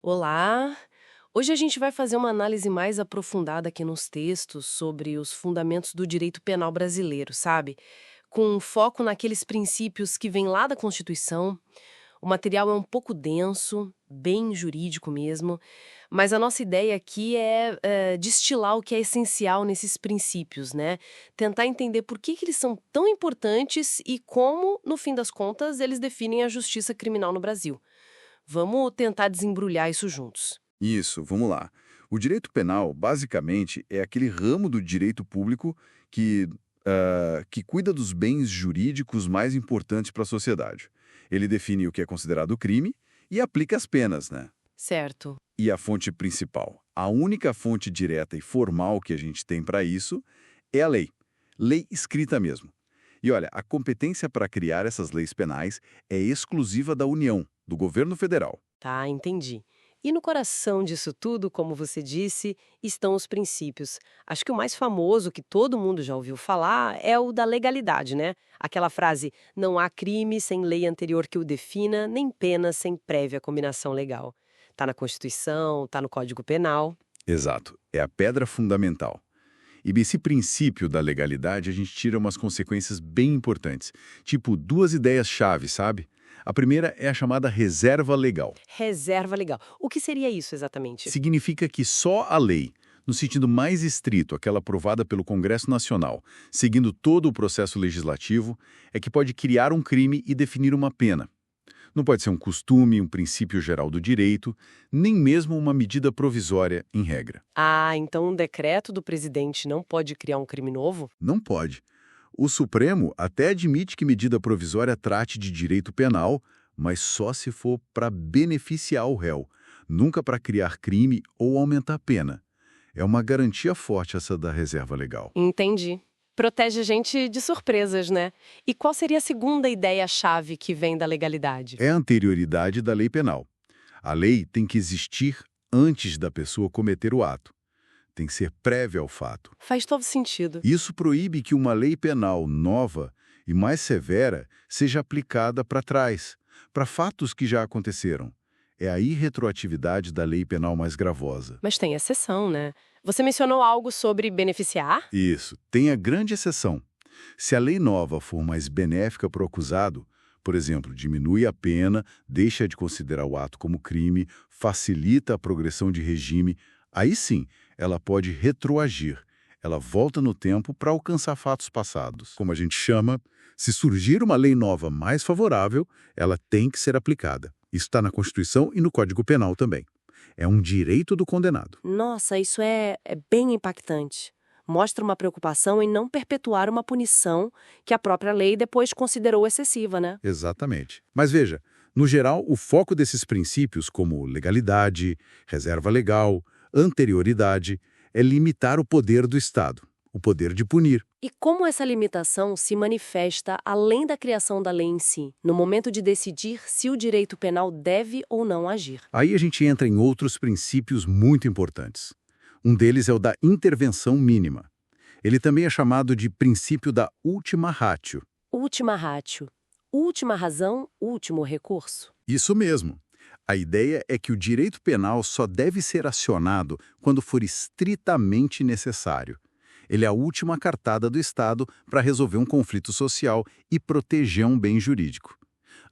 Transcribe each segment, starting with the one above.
Olá! Hoje a gente vai fazer uma análise mais aprofundada aqui nos textos sobre os fundamentos do direito penal brasileiro, sabe? Com foco naqueles princípios que vêm lá da Constituição. O material é um pouco denso, bem jurídico mesmo, mas a nossa ideia aqui é destilar o que é essencial nesses princípios, né? Tentar entender por que eles são tão importantes e como, no fim das contas, eles definem a justiça criminal no Brasil. Vamos tentar desembrulhar isso juntos. Isso, vamos lá. O direito penal, basicamente, é aquele ramo do direito público que cuida dos bens jurídicos mais importantes para a sociedade. Ele define o que é considerado crime e aplica as penas, né? Certo. E a fonte principal, a única fonte direta e formal que a gente tem para isso é a lei. Lei escrita mesmo. E olha, a competência para criar essas leis penais é exclusiva da União, do governo federal. Tá, entendi. E no coração disso tudo, como você disse, estão os princípios. Acho que o mais famoso, que todo mundo já ouviu falar, é o da legalidade, né? Aquela frase: não há crime sem lei anterior que o defina, nem pena sem prévia combinação legal. Tá na Constituição, tá no Código Penal. Exato, é a pedra fundamental. E desse princípio da legalidade, a gente tira umas consequências bem importantes. Tipo, duas ideias-chave, sabe? A primeira é a chamada reserva legal. Reserva legal. O que seria isso exatamente? Significa que só a lei, no sentido mais estrito, aquela aprovada pelo Congresso Nacional, seguindo todo o processo legislativo, é que pode criar um crime e definir uma pena. Não pode ser um costume, um princípio geral do direito, nem mesmo uma medida provisória, em regra. Ah, então um decreto do presidente não pode criar um crime novo? Não pode. O Supremo até admite que medida provisória trate de direito penal, mas só se for para beneficiar o réu, nunca para criar crime ou aumentar a pena. É uma garantia forte essa da reserva legal. Entendi. Protege a gente de surpresas, né? E qual seria a segunda ideia-chave que vem da legalidade? É a anterioridade da lei penal. A lei tem que existir antes da pessoa cometer o ato. Tem que ser prévia ao fato. Faz todo sentido. Isso proíbe que uma lei penal nova e mais severa seja aplicada para trás, para fatos que já aconteceram. É a irretroatividade da lei penal mais gravosa. Mas tem exceção, né? Você mencionou algo sobre beneficiar? Isso, tem a grande exceção. Se a lei nova for mais benéfica para o acusado, por exemplo, diminui a pena, deixa de considerar o ato como crime, facilita a progressão de regime, aí sim, ela pode retroagir. Ela volta no tempo para alcançar fatos passados. Como a gente chama, se surgir uma lei nova mais favorável, ela tem que ser aplicada. Isso está na Constituição e no Código Penal também. É um direito do condenado. Nossa, isso é bem impactante. Mostra uma preocupação em não perpetuar uma punição que a própria lei depois considerou excessiva, né? Exatamente. Mas veja, no geral, o foco desses princípios, como legalidade, reserva legal, anterioridade, é limitar o poder do Estado, o poder de punir. E como essa limitação se manifesta além da criação da lei em si, no momento de decidir se o direito penal deve ou não agir? Aí a gente entra em outros princípios muito importantes. Um deles é o da intervenção mínima. Ele também é chamado de princípio da ultima ratio. Ultima ratio. Última razão, último recurso. Isso mesmo. A ideia é que o direito penal só deve ser acionado quando for estritamente necessário. Ele é a última cartada do Estado para resolver um conflito social e proteger um bem jurídico.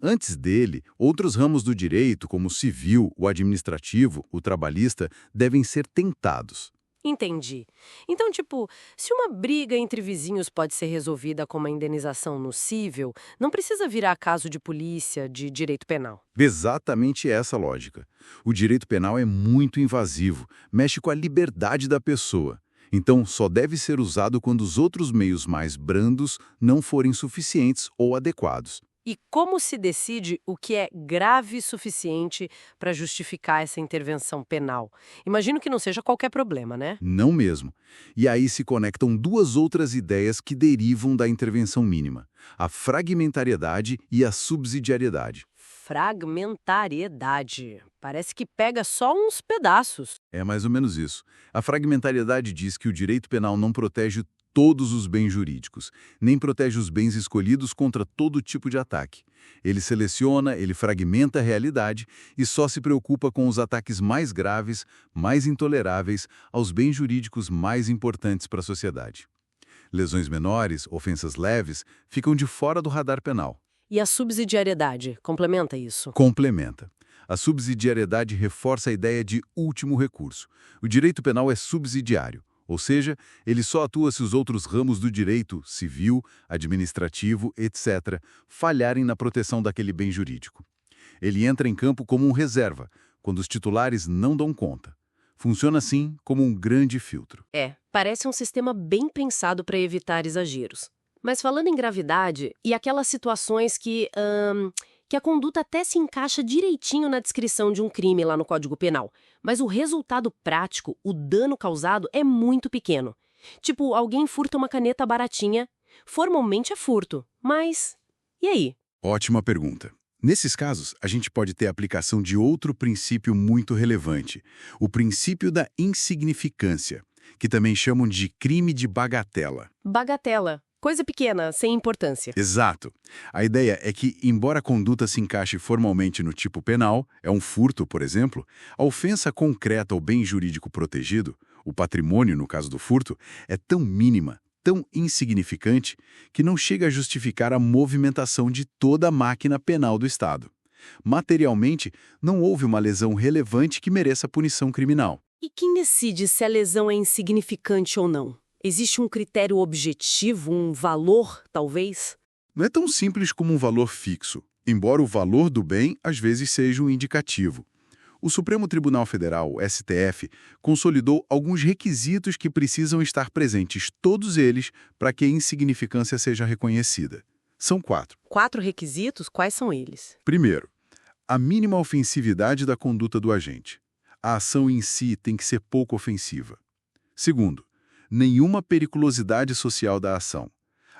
Antes dele, outros ramos do direito, como o civil, o administrativo, o trabalhista, devem ser tentados. Entendi. Então, tipo, se uma briga entre vizinhos pode ser resolvida com uma indenização no cível, não precisa virar caso de polícia, de direito penal. Exatamente essa a lógica. O direito penal é muito invasivo, mexe com a liberdade da pessoa. Então, só deve ser usado quando os outros meios mais brandos não forem suficientes ou adequados. E como se decide o que é grave o suficiente para justificar essa intervenção penal? Imagino que não seja qualquer problema, né? Não mesmo. E aí se conectam duas outras ideias que derivam da intervenção mínima: a fragmentariedade e a subsidiariedade. Fragmentariedade. Parece que pega só uns pedaços. É mais ou menos isso. A fragmentariedade diz que o direito penal não protege todos os bens jurídicos, nem protege os bens escolhidos contra todo tipo de ataque. Ele seleciona, ele fragmenta a realidade e só se preocupa com os ataques mais graves, mais intoleráveis, aos bens jurídicos mais importantes para a sociedade. Lesões menores, ofensas leves, ficam de fora do radar penal. E a subsidiariedade complementa isso? Complementa. A subsidiariedade reforça a ideia de último recurso. O direito penal é subsidiário, ou seja, ele só atua se os outros ramos do direito, civil, administrativo, etc., falharem na proteção daquele bem jurídico. Ele entra em campo como um reserva, quando os titulares não dão conta. Funciona assim como um grande filtro. Parece um sistema bem pensado para evitar exageros. Mas falando em gravidade, e aquelas situações que a conduta até se encaixa direitinho na descrição de um crime lá no Código Penal, mas o resultado prático, o dano causado, é muito pequeno. Tipo, alguém furta uma caneta baratinha, formalmente é furto, mas e aí? Ótima pergunta. Nesses casos, a gente pode ter a aplicação de outro princípio muito relevante, o princípio da insignificância, que também chamam de crime de bagatela. Bagatela. Coisa pequena, sem importância. Exato. A ideia é que, embora a conduta se encaixe formalmente no tipo penal, é um furto, por exemplo, a ofensa concreta ao bem jurídico protegido, o patrimônio no caso do furto, é tão mínima, tão insignificante, que não chega a justificar a movimentação de toda a máquina penal do Estado. Materialmente, não houve uma lesão relevante que mereça punição criminal. E quem decide se a lesão é insignificante ou não? Existe um critério objetivo, um valor, talvez? Não é tão simples como um valor fixo, embora o valor do bem às vezes seja um indicativo. O Supremo Tribunal Federal, STF, consolidou alguns requisitos que precisam estar presentes, todos eles, para que a insignificância seja reconhecida. São 4. 4 requisitos? Quais são eles? Primeiro, a mínima ofensividade da conduta do agente. A ação em si tem que ser pouco ofensiva. Segundo, nenhuma periculosidade social da ação.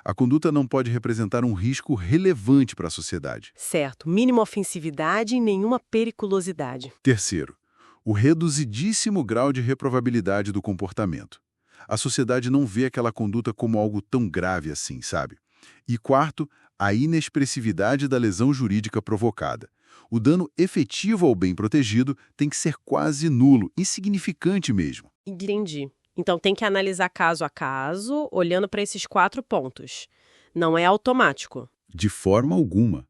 A conduta não pode representar um risco relevante para a sociedade. Certo, mínima ofensividade e nenhuma periculosidade. Terceiro, o reduzidíssimo grau de reprovabilidade do comportamento. A sociedade não vê aquela conduta como algo tão grave assim, sabe? E quarto, a inexpressividade da lesão jurídica provocada. O dano efetivo ao bem protegido tem que ser quase nulo, insignificante mesmo. Entendi. Então tem que analisar caso a caso, olhando para esses 4 pontos. Não é automático. De forma alguma.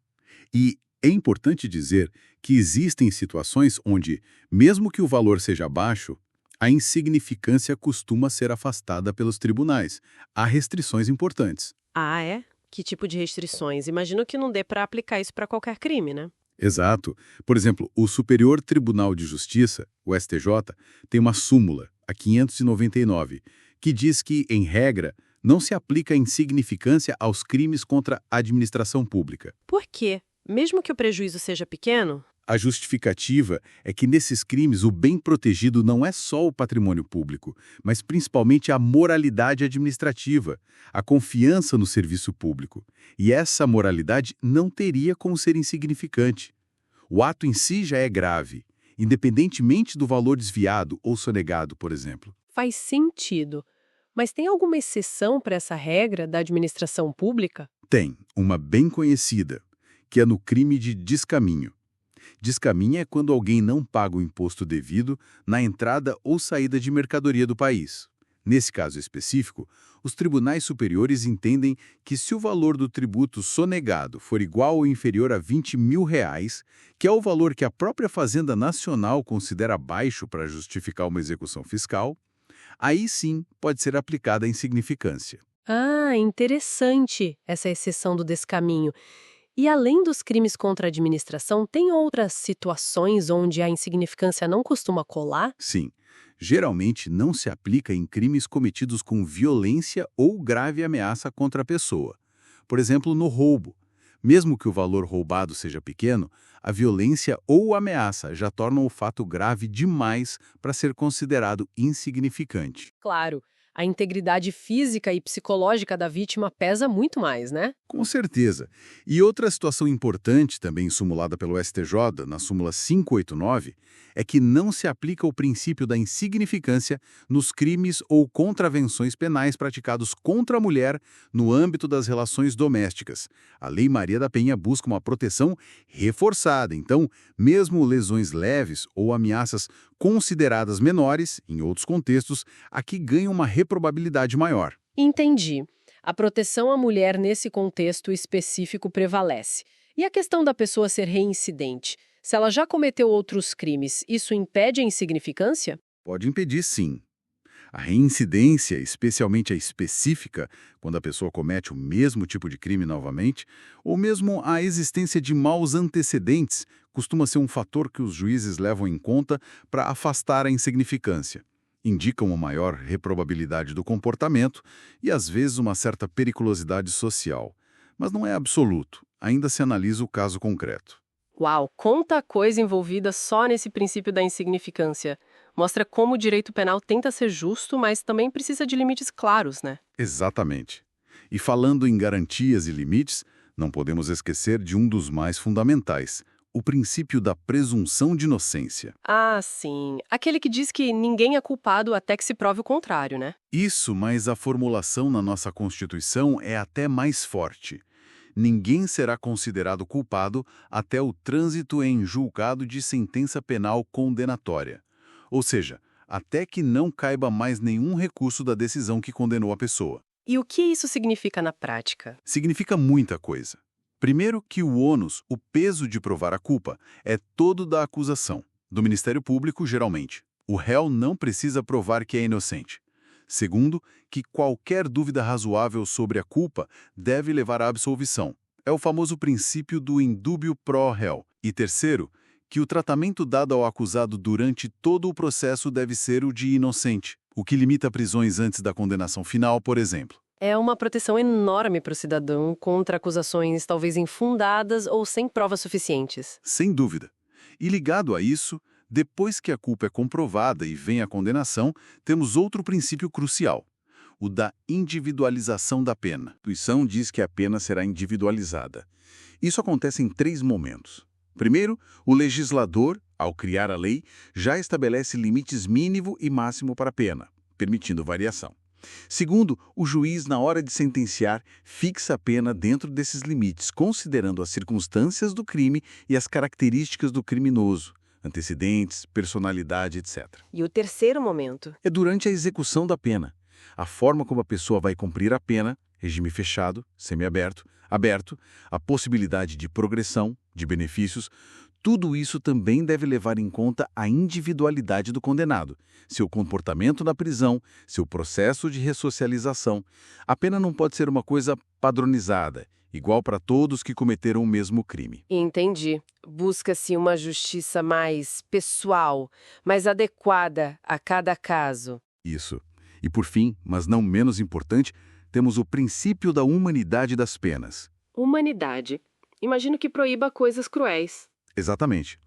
E é importante dizer que existem situações onde, mesmo que o valor seja baixo, a insignificância costuma ser afastada pelos tribunais. Há restrições importantes. Ah, é? Que tipo de restrições? Imagino que não dê para aplicar isso para qualquer crime, né? Exato. Por exemplo, o Superior Tribunal de Justiça, o STJ, tem uma súmula, a 599, que diz que, em regra, não se aplica a insignificância aos crimes contra a administração pública. Por quê? Mesmo que o prejuízo seja pequeno? A justificativa é que nesses crimes o bem protegido não é só o patrimônio público, mas principalmente a moralidade administrativa, a confiança no serviço público. E essa moralidade não teria como ser insignificante. O ato em si já é grave, independentemente do valor desviado ou sonegado, por exemplo. Faz sentido. Mas tem alguma exceção para essa regra da administração pública? Tem, uma bem conhecida, que é no crime de descaminho. Descaminho é quando alguém não paga o imposto devido na entrada ou saída de mercadoria do país. Nesse caso específico, os tribunais superiores entendem que se o valor do tributo sonegado for igual ou inferior a R$20 mil, que é o valor que a própria Fazenda Nacional considera baixo para justificar uma execução fiscal, aí sim pode ser aplicada a insignificância. Ah, interessante essa exceção do descaminho. E além dos crimes contra a administração, tem outras situações onde a insignificância não costuma colar? Sim, geralmente não se aplica em crimes cometidos com violência ou grave ameaça contra a pessoa. Por exemplo, no roubo. Mesmo que o valor roubado seja pequeno, a violência ou ameaça já tornam o fato grave demais para ser considerado insignificante. Claro. A integridade física e psicológica da vítima pesa muito mais, né? Com certeza. E outra situação importante, também sumulada pelo STJ, na súmula 589, é que não se aplica o princípio da insignificância nos crimes ou contravenções penais praticados contra a mulher no âmbito das relações domésticas. A Lei Maria da Penha busca uma proteção reforçada. Então, mesmo lesões leves ou ameaças consideradas menores, em outros contextos, aqui ganham uma reprobabilidade maior. Entendi. A proteção à mulher nesse contexto específico prevalece. E a questão da pessoa ser reincidente? Se ela já cometeu outros crimes, isso impede a insignificância? Pode impedir, sim. A reincidência, especialmente a específica, quando a pessoa comete o mesmo tipo de crime novamente, ou mesmo a existência de maus antecedentes, costuma ser um fator que os juízes levam em conta para afastar a insignificância. Indicam uma maior reprobabilidade do comportamento e, às vezes, uma certa periculosidade social. Mas não é absoluto, ainda se analisa o caso concreto. Uau, quanta coisa envolvida só nesse princípio da insignificância. Mostra como o direito penal tenta ser justo, mas também precisa de limites claros, né? Exatamente. E falando em garantias e limites, não podemos esquecer de um dos mais fundamentais, o princípio da presunção de inocência. Ah, sim. Aquele que diz que ninguém é culpado até que se prove o contrário, né? Isso, mas a formulação na nossa Constituição é até mais forte. Ninguém será considerado culpado até o trânsito em julgado de sentença penal condenatória. Ou seja, até que não caiba mais nenhum recurso da decisão que condenou a pessoa. E o que isso significa na prática? Significa muita coisa. Primeiro que o ônus, o peso de provar a culpa, é todo da acusação, do Ministério Público geralmente. O réu não precisa provar que é inocente. Segundo, que qualquer dúvida razoável sobre a culpa deve levar à absolvição. É o famoso princípio do indúbio pro réu. E terceiro, que o tratamento dado ao acusado durante todo o processo deve ser o de inocente, o que limita prisões antes da condenação final, por exemplo. É uma proteção enorme para o cidadão contra acusações talvez infundadas ou sem provas suficientes. Sem dúvida. E ligado a isso, depois que a culpa é comprovada e vem a condenação, temos outro princípio crucial, o da individualização da pena. A Constituição diz que a pena será individualizada. Isso acontece em 3 momentos. Primeiro, o legislador, ao criar a lei, já estabelece limites mínimo e máximo para a pena, permitindo variação. Segundo, o juiz, na hora de sentenciar, fixa a pena dentro desses limites, considerando as circunstâncias do crime e as características do criminoso, antecedentes, personalidade, etc. E o terceiro momento? É durante a execução da pena. A forma como a pessoa vai cumprir a pena, regime fechado, semiaberto, aberto, a possibilidade de progressão, de benefícios, tudo isso também deve levar em conta a individualidade do condenado, seu comportamento na prisão, seu processo de ressocialização. A pena não pode ser uma coisa padronizada, igual para todos que cometeram o mesmo crime. Entendi. Busca-se uma justiça mais pessoal, mais adequada a cada caso. Isso. E por fim, mas não menos importante, temos o princípio da humanidade das penas. Humanidade. Imagino que proíba coisas cruéis. Exatamente.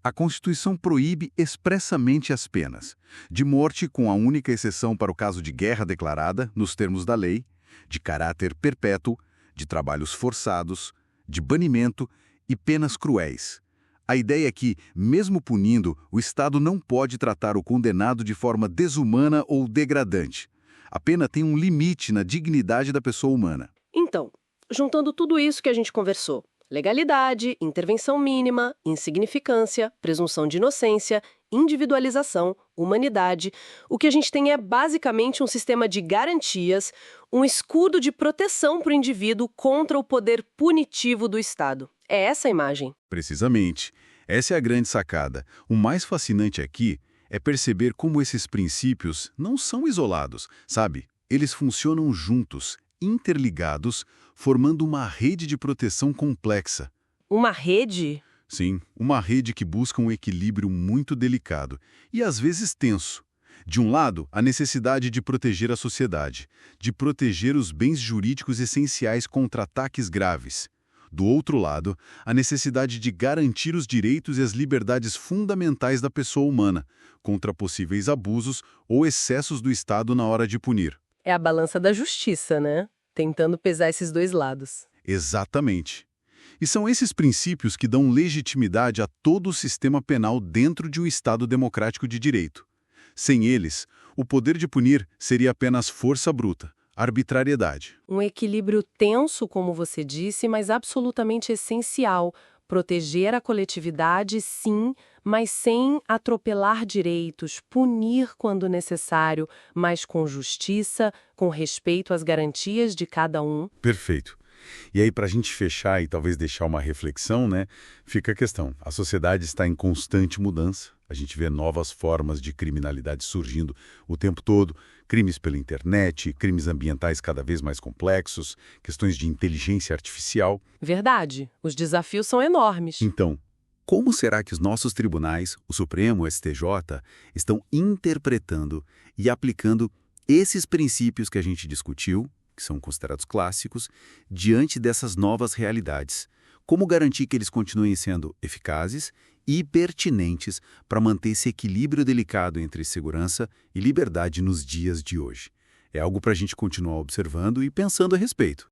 A Constituição proíbe expressamente as penas, de morte com a única exceção para o caso de guerra declarada, nos termos da lei, de caráter perpétuo, de trabalhos forçados, de banimento e penas cruéis. A ideia é que, mesmo punindo, o Estado não pode tratar o condenado de forma desumana ou degradante. A pena tem um limite na dignidade da pessoa humana. Então, juntando tudo isso que a gente conversou, legalidade, intervenção mínima, insignificância, presunção de inocência, individualização, humanidade, o que a gente tem é basicamente um sistema de garantias, um escudo de proteção para o indivíduo contra o poder punitivo do Estado. É essa a imagem. Precisamente. Essa é a grande sacada. O mais fascinante aqui é perceber como esses princípios não são isolados, sabe? Eles funcionam juntos, interligados, formando uma rede de proteção complexa. Uma rede? Sim, uma rede que busca um equilíbrio muito delicado e às vezes tenso. De um lado, a necessidade de proteger a sociedade, de proteger os bens jurídicos essenciais contra ataques graves. Do outro lado, a necessidade de garantir os direitos e as liberdades fundamentais da pessoa humana, contra possíveis abusos ou excessos do Estado na hora de punir. É a balança da justiça, né? Tentando pesar esses dois lados. Exatamente. E são esses princípios que dão legitimidade a todo o sistema penal dentro de um Estado democrático de direito. Sem eles, o poder de punir seria apenas força bruta, arbitrariedade. Um equilíbrio tenso, como você disse, mas absolutamente essencial. Proteger a coletividade, sim, mas sem atropelar direitos, punir quando necessário, mas com justiça, com respeito às garantias de cada um. Perfeito. E aí, para a gente fechar e talvez deixar uma reflexão, né, fica a questão. A sociedade está em constante mudança. A gente vê novas formas de criminalidade surgindo o tempo todo. Crimes pela internet, crimes ambientais cada vez mais complexos, questões de inteligência artificial. Verdade, os desafios são enormes. Então, como será que os nossos tribunais, o Supremo, o STJ, estão interpretando e aplicando esses princípios que a gente discutiu, que são considerados clássicos, diante dessas novas realidades? Como garantir que eles continuem sendo eficazes e pertinentes para manter esse equilíbrio delicado entre segurança e liberdade nos dias de hoje? É algo para a gente continuar observando e pensando a respeito.